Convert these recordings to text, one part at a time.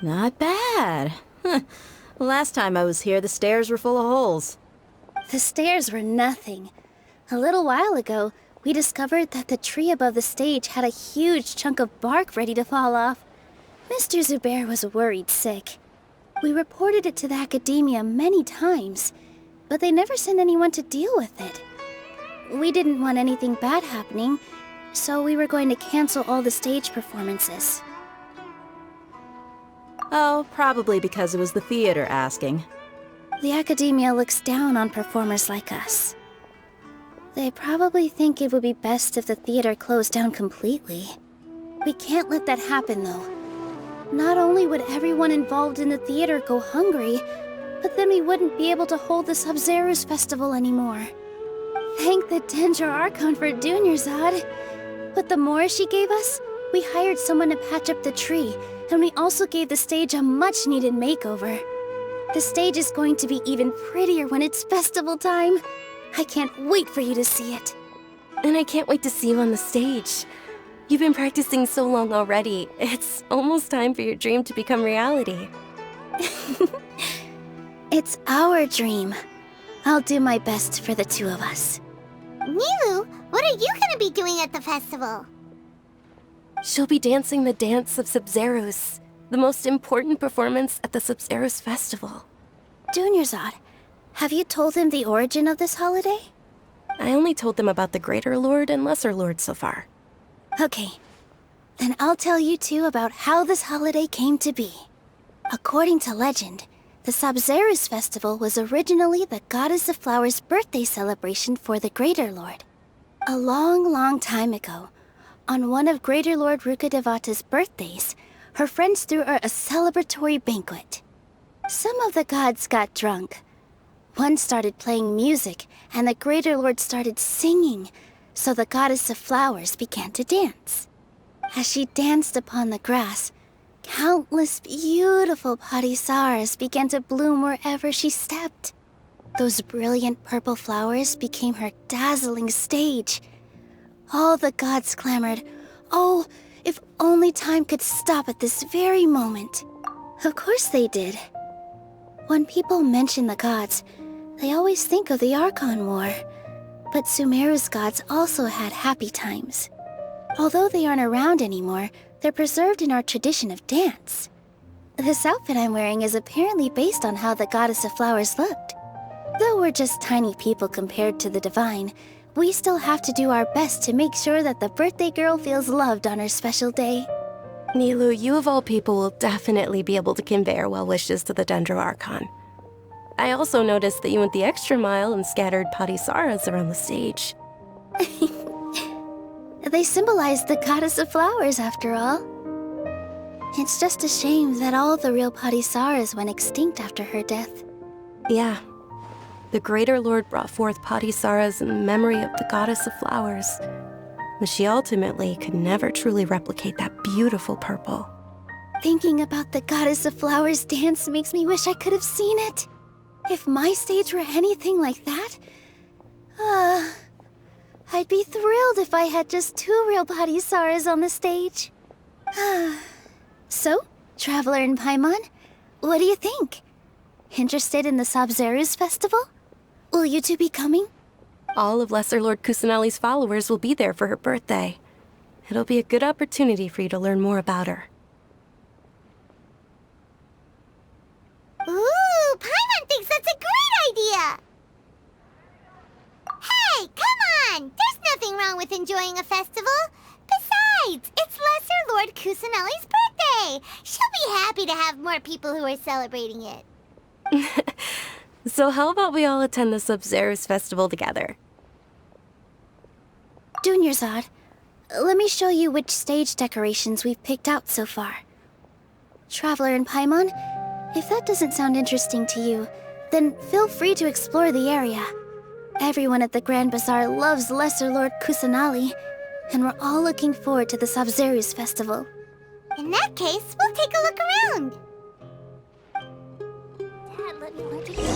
Not bad. Last time I was here, the stairs were full of holes. The stairs were nothing. A little while ago, we discovered that the tree above the stage had a huge chunk of bark ready to fall off. Mr. Zubayr was worried sick. We reported it to the academia many times, but they never sent anyone to deal with it. We didn't want anything bad happening, so we were going to cancel all the stage performances. Oh, probably because it was the theater asking. The academia looks down on performers like us. They probably think it would be best if the theater closed down completely. We can't let that happen, though. Not only would everyone involved in the theater go hungry, but then we wouldn't be able to hold the Sub-Zero's festival anymore. Thank the Dendro Archon for Dunyarzad. With the more she gave us, we hired someone to patch up the tree, and we also gave the stage a much-needed makeover. The stage is going to be even prettier when it's festival time. I can't wait for you to see it. And I can't wait to see you on the stage. You've been practicing so long already. It's almost time for your dream to become reality. It's our dream. I'll do my best for the two of us. Nilou, what are you gonna be doing at the festival? She'll be dancing the dance of Sub-Zeros, the most important performance at the Sub-Zeros festival. Dunyarzad, have you told him the origin of this holiday? I only told them about the Greater Lord and Lesser Lord so far. Okay, then I'll tell you two about how this holiday came to be. According to legend, the Sub-Zeros festival was originally the Goddess of Flowers' birthday celebration for the Greater Lord. A long, long time ago, on one of Greater Lord Rukkhadevata's birthdays, her friends threw her a celebratory banquet. Some of the gods got drunk. One started playing music, and the Greater Lord started singing, so the Goddess of Flowers began to dance. As she danced upon the grass, countless beautiful parisaras began to bloom wherever she stepped. Those brilliant purple flowers became her dazzling stage. All the gods clamored, "Oh, if only time could stop at this very moment." Of course they did. When people mention the gods, they always think of the Archon War. But Sumeru's gods also had happy times. Although they aren't around anymore, they're preserved in our tradition of dance. This outfit I'm wearing is apparently based on how the Goddess of Flowers looked. Though we're just tiny people compared to the divine, we still have to do our best to make sure that the birthday girl feels loved on her special day. Nilou, you of all people will definitely be able to convey our well wishes to the Dendro Archon. I also noticed that you went the extra mile and scattered patisaras around the stage. They symbolize the Goddess of Flowers, after all. It's just a shame that all the real patisaras went extinct after her death. Yeah. The Greater Lord brought forth patisaras in memory of the Goddess of Flowers, but she ultimately could never truly replicate that beautiful purple. Thinking about the Goddess of Flowers dance makes me wish I could have seen it. If my stage were anything like that, I'd be thrilled if I had just two real patisaras on the stage. So, Traveler and Paimon, what do you think? Interested in the Sub-Zeros festival? Will you two be coming? All of Lesser Lord Kusanali's followers will be there for her birthday. It'll be a good opportunity for you to learn more about her. Ooh, Paimon thinks that's a great idea! Hey, come on! There's nothing wrong with enjoying a festival. Besides, it's Lesser Lord Kusanali's birthday. She'll be happy to have more people who are celebrating it. So how about we all attend the Sub-Zeros festival together? Dunyarzad, let me show you which stage decorations we've picked out so far. Traveler and Paimon, if that doesn't sound interesting to you, then feel free to explore the area. Everyone at the Grand Bazaar loves Lesser Lord Kusanali, and we're all looking forward to the Sub-Zeros festival. In that case, we'll take a look around. Dad, let me look in here.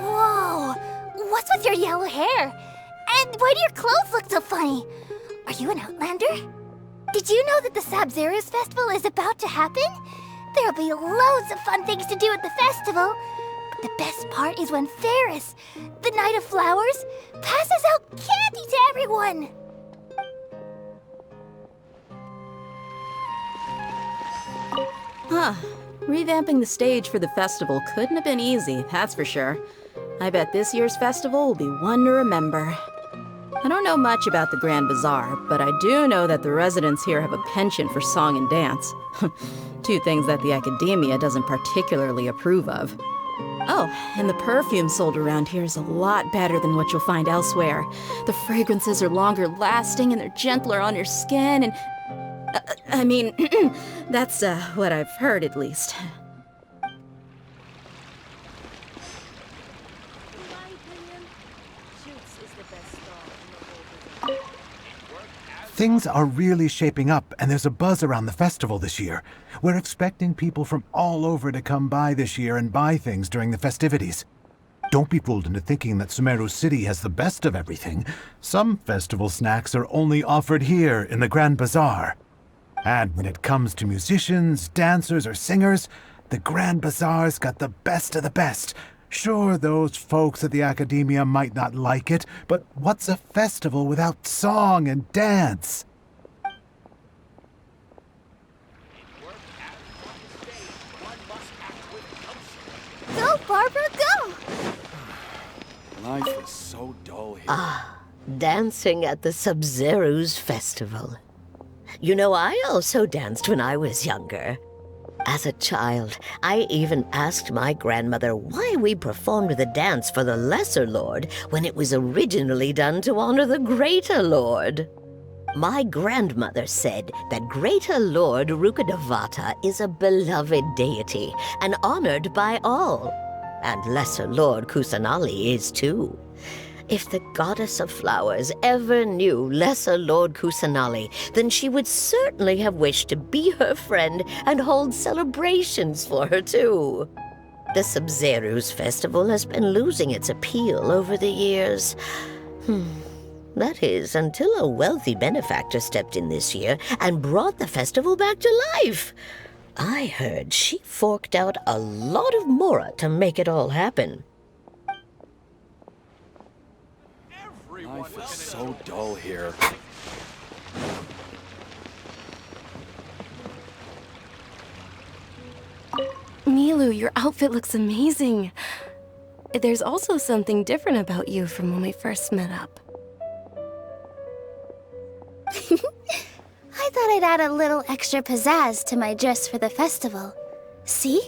Whoa! What's with your yellow hair? And Why do your clothes look so funny? Are you an outlander? Did you know that the Sabzeruz festival is about to happen? There'll be loads of fun things to do at the festival. But the best part is when Ferris, the Knight of Flowers, passes out candy to everyone. Huh. Revamping the stage for the festival couldn't have been easy, that's for sure. I bet this year's festival will be one to remember. I don't know much about the Grand Bazaar, but I do know that the residents here have a penchant for song and dance. Two things that the academia doesn't particularly approve of. Oh, and the perfume sold around here is a lot better than what you'll find elsewhere. The fragrances are longer lasting and they're gentler on your skin and... I mean, that's what I've heard at least. Things are really shaping up, and there's a buzz around the festival this year. We're expecting people from all over to come by this year and buy things during the festivities. Don't be fooled into thinking that Sumeru City has the best of everything. Some festival snacks are only offered here in the Grand Bazaar. And when it comes to musicians, dancers, or singers, the Grand Bazaar's got the best of the best. Sure, those folks at the academia might not like it, but what's a festival without song and dance? Go, Barbara, go! Life is so dull here. Dancing at the Sabzeruz festival. You know, I also danced when I was younger. As a child, I even asked my grandmother why we performed the dance for the Lesser Lord when it was originally done to honor the Greater Lord. My grandmother said that Greater Lord Rukkhadevata is a beloved deity and honored by all. And Lesser Lord Kusanali is too. If the Goddess of Flowers ever knew Lesser Lord Kusanali, then she would certainly have wished to be her friend and hold celebrations for her too. The Sabzeruz festival has been losing its appeal over the years. That is, until a wealthy benefactor stepped in this year and brought the festival back to life. I heard she forked out a lot of mora to make it all happen. Life is so dull here. Nilou, your outfit looks amazing. There's also something different about you from when we first met up. I thought I'd add a little extra pizzazz to my dress for the festival. See?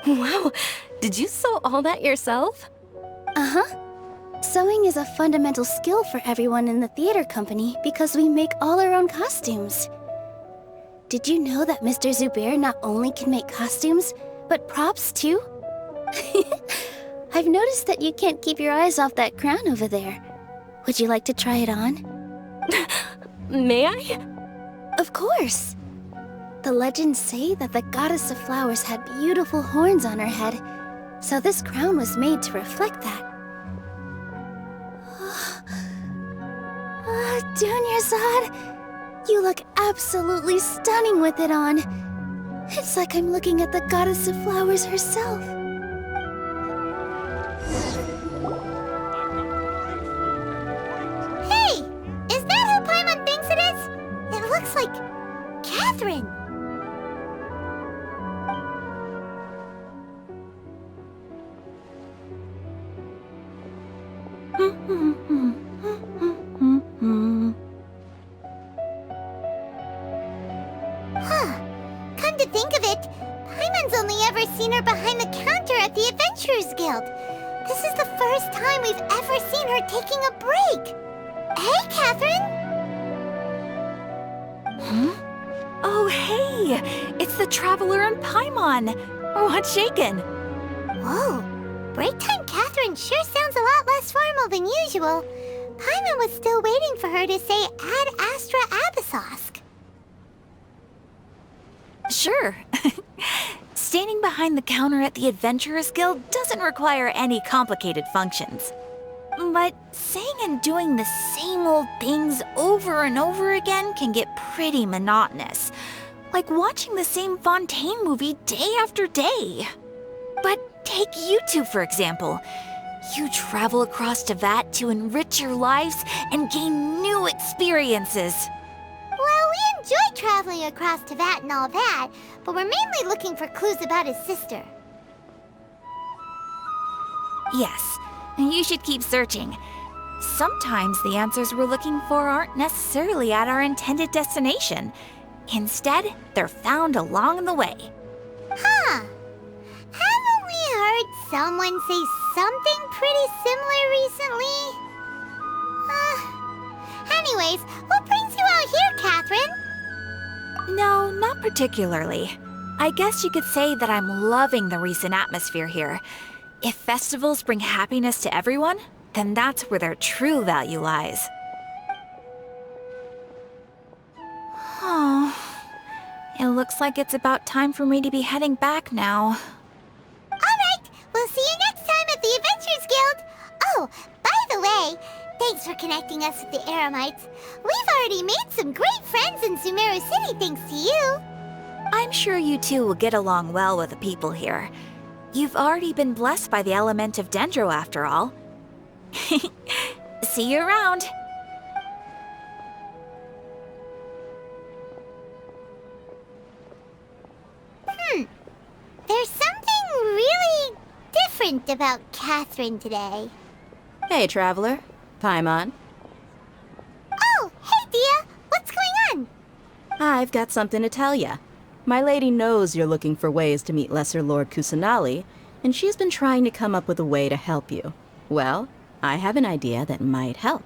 Wow, did you sew all that yourself? Uh-huh. Sewing is a fundamental skill for everyone in the theater company because we make all our own costumes. Did you know that Mr. Zubayr not only can make costumes, but props too? I've noticed that you can't keep your eyes off that crown over there. Would you like to try it on? May I? Of course! The legends say that the Goddess of Flowers had beautiful horns on her head, so this crown was made to reflect that. Dunyarzad, you look absolutely stunning with it on. It's like I'm looking at the Goddess of Flowers herself. Hey! Is that who Paimon thinks it is? It looks like... Catherine! Come to think of it, Paimon's only ever seen her behind the counter at the Adventurers Guild. This is the first time we've ever seen her taking a break. Hey, Catherine! Oh, hey! It's the Traveler and Paimon! What's shaken? Whoa, break time Catherine sure sounds a lot less formal than usual. Paimon was still waiting for her to say Ad Astra Abyssosk. Sure. Standing behind the counter at the Adventurers Guild doesn't require any complicated functions. But saying and doing the same old things over and over again can get pretty monotonous. Like watching the same Fontaine movie day after day. But take you two, for example. You travel across Teyvat to enrich your lives and gain new experiences. Well, we enjoy traveling across Teyvat and all that, but we're mainly looking for clues about his sister. Yes, you should keep searching. Sometimes the answers we're looking for aren't necessarily at our intended destination. Instead, they're found along the way. Huh. Haven't we heard someone say something pretty similar recently? Anyways, what brings you out here, Catherine? No, not particularly. I guess you could say that I'm loving the recent atmosphere here. If festivals bring happiness to everyone, then that's where their true value lies. Oh, it looks like it's about time for me to be heading back now. Alright, we'll see you next time at the Adventurers Guild. Oh, by the way, thanks for connecting us with the Eremites. We've already made some great friends in Sumeru City thanks to you. I'm sure you two will get along well with the people here. You've already been blessed by the element of Dendro after all. See you around. There's something really different about Catherine today. Hey, traveler. Paimon. Oh, hey, Dia. What's going on? I've got something to tell ya. My lady knows you're looking for ways to meet Lesser Lord Kusanali, and she's been trying to come up with a way to help you. Well, I have an idea that might help.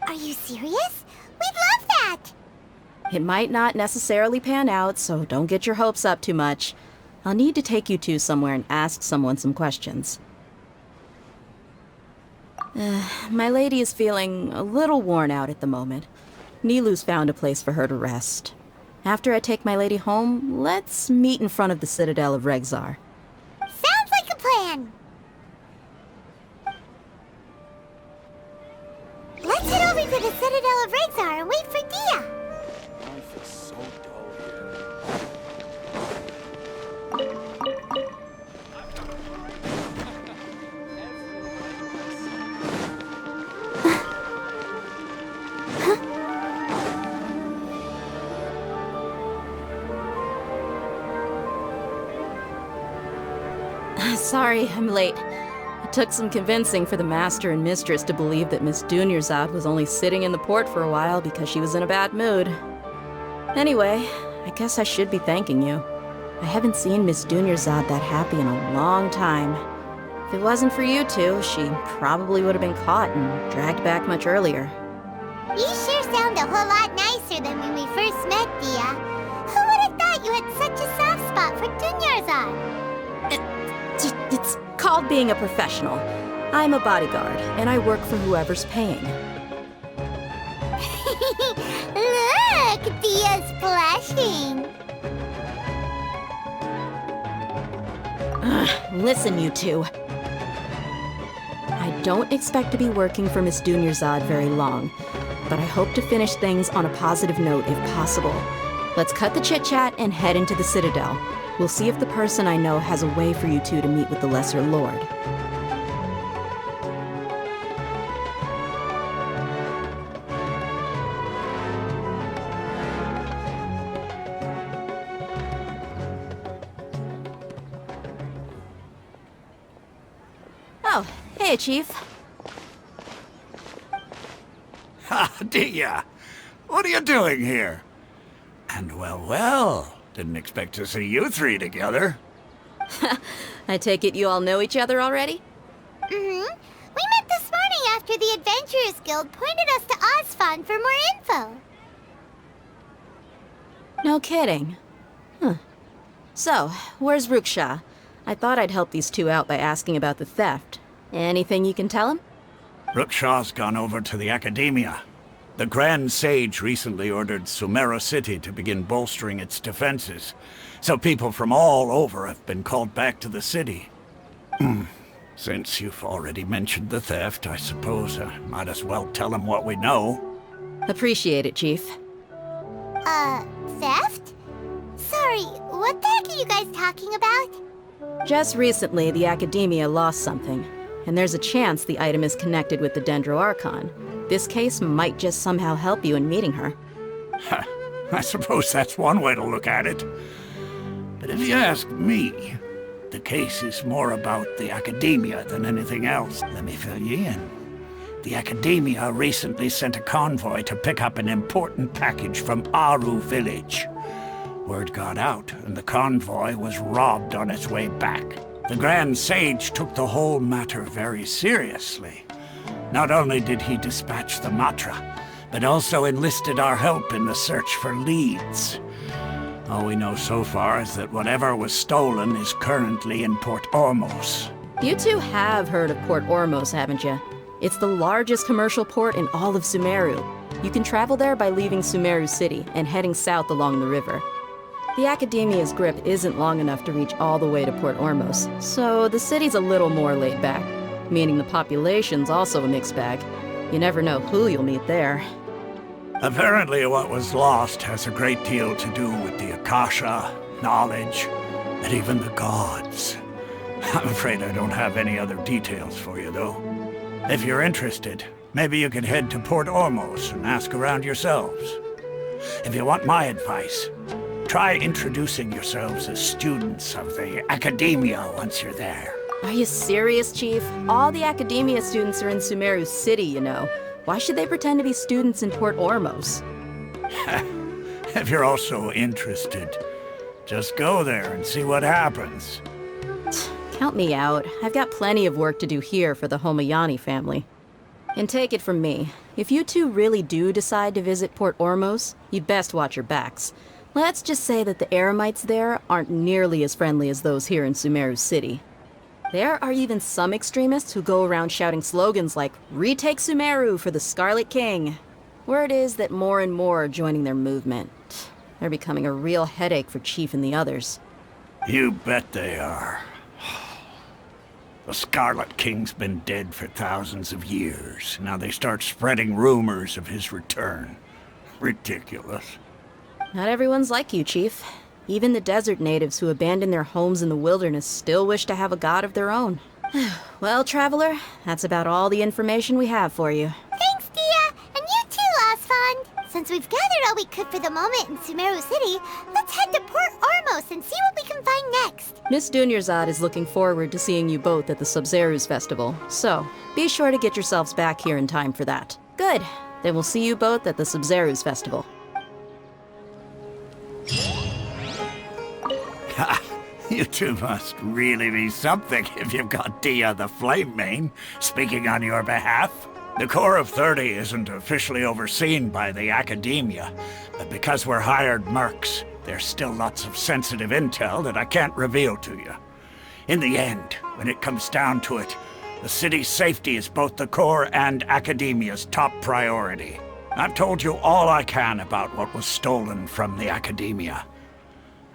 Are you serious? We'd love that! It might not necessarily pan out, so don't get your hopes up too much. I'll need to take you two somewhere and ask someone some questions. My lady is feeling a little worn out at the moment. Nilou's found a place for her to rest. After I take my lady home, let's meet in front of the Citadel of Regzar. Sounds like a plan! Let's head over to the Citadel of Regzar and wait for Dia! Life is so dull here. Sorry, I'm late. It took some convincing for the master and mistress to believe that Miss Dunyarzad was only sitting in the port for a while because she was in a bad mood. Anyway, I guess I should be thanking you. I haven't seen Miss Dunyarzad that happy in a long time. If it wasn't for you two, she probably would have been caught and dragged back much earlier. You sure sound a whole lot nicer than when we first met, Dia. Who would have thought you had such a soft spot for Dunyarzad? It's called being a professional. I'm a bodyguard, and I work for whoever's paying. Look, Dia's blushing. Listen, you two. I don't expect to be working for Miss Dunyarzad very long, but I hope to finish things on a positive note if possible. Let's cut the chit-chat and head into the Citadel. We'll see if the person I know has a way for you two to meet with the Lesser Lord. Oh, hey, Chief. Ha, Dia! What are you doing here? And well, didn't expect to see you three together. I take it you all know each other already? Mm-hmm. We met this morning after the Adventurers Guild pointed us to Osfon for more info. No kidding. Huh. So, where's Ruksha? I thought I'd help these two out by asking about the theft. Anything you can tell him? Rukshaw's gone over to the Academia. The Grand Sage recently ordered Sumeru City to begin bolstering its defenses, so people from all over have been called back to the city. Since you've already mentioned the theft, I suppose I might as well tell him what we know. Appreciate it, Chief. Theft? Sorry, what the heck are you guys talking about? Just recently, the Academia lost something, and there's a chance the item is connected with the Dendro Archon. This case might just somehow help you in meeting her. I suppose that's one way to look at it. But if you ask me, the case is more about the Academia than anything else. Let me fill you in. The Academia recently sent a convoy to pick up an important package from Aru village. Word got out, and the convoy was robbed on its way back. The Grand Sage took the whole matter very seriously. Not only did he dispatch the Matra, but also enlisted our help in the search for leads. All we know so far is that whatever was stolen is currently in Port Ormos. You two have heard of Port Ormos, haven't you? It's the largest commercial port in all of Sumeru. You can travel there by leaving Sumeru City and heading south along the river. The Academia's grip isn't long enough to reach all the way to Port Ormos, so the city's a little more laid back, meaning the population's also a mixed bag. You never know who you'll meet there. Apparently what was lost has a great deal to do with the Akasha, knowledge, and even the gods. I'm afraid I don't have any other details for you, though. If you're interested, maybe you can head to Port Ormos and ask around yourselves. If you want my advice, try introducing yourselves as students of the Academia once you're there. Are you serious, Chief? All the Academia students are in Sumeru City, you know. Why should they pretend to be students in Port Ormos? If you're also interested, just go there and see what happens. Count me out. I've got plenty of work to do here for the Homayani family. And take it from me, if you two really do decide to visit Port Ormos, you'd best watch your backs. Let's just say that the Eremites there aren't nearly as friendly as those here in Sumeru City. There are even some extremists who go around shouting slogans like, "Retake Sumeru for the Scarlet King." Word is that more and more are joining their movement. They're becoming a real headache for Chief and the others. You bet they are. The Scarlet King's been dead for thousands of years. Now they start spreading rumors of his return. Ridiculous. Not everyone's like you, Chief. Even the desert natives who abandoned their homes in the wilderness still wish to have a god of their own. Well, Traveler, that's about all the information we have for you. Thanks, Dia! And you too, Osfond! Since we've gathered all we could for the moment in Sumeru City, let's head to Port Ormos and see what we can find next. Miss Dunyarzad is looking forward to seeing you both at the Sub-Zeru's festival, so be sure to get yourselves back here in time for that. Good. Then we'll see you both at the Sub-Zeru's festival. You two must really be something if you've got Dia the Flame Mane speaking on your behalf. The Corps of 30 isn't officially overseen by the Academia, but because we're hired mercs, there's still lots of sensitive intel that I can't reveal to you. In the end, when it comes down to it, the city's safety is both the Corps and Academia's top priority. I've told you all I can about what was stolen from the Academia.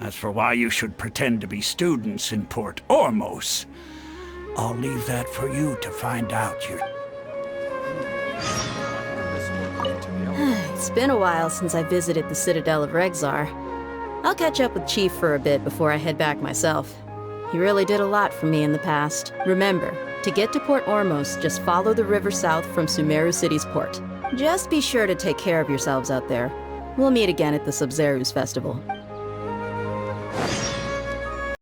As for why you should pretend to be students in Port Ormos, I'll leave that for you to find out. It's been a while since I visited the Citadel of Regzar. I'll catch up with Chief for a bit before I head back myself. He really did a lot for me in the past. Remember, to get to Port Ormos, just follow the river south from Sumeru City's port. Just be sure to take care of yourselves out there. We'll meet again at the Sub-Zeru's festival.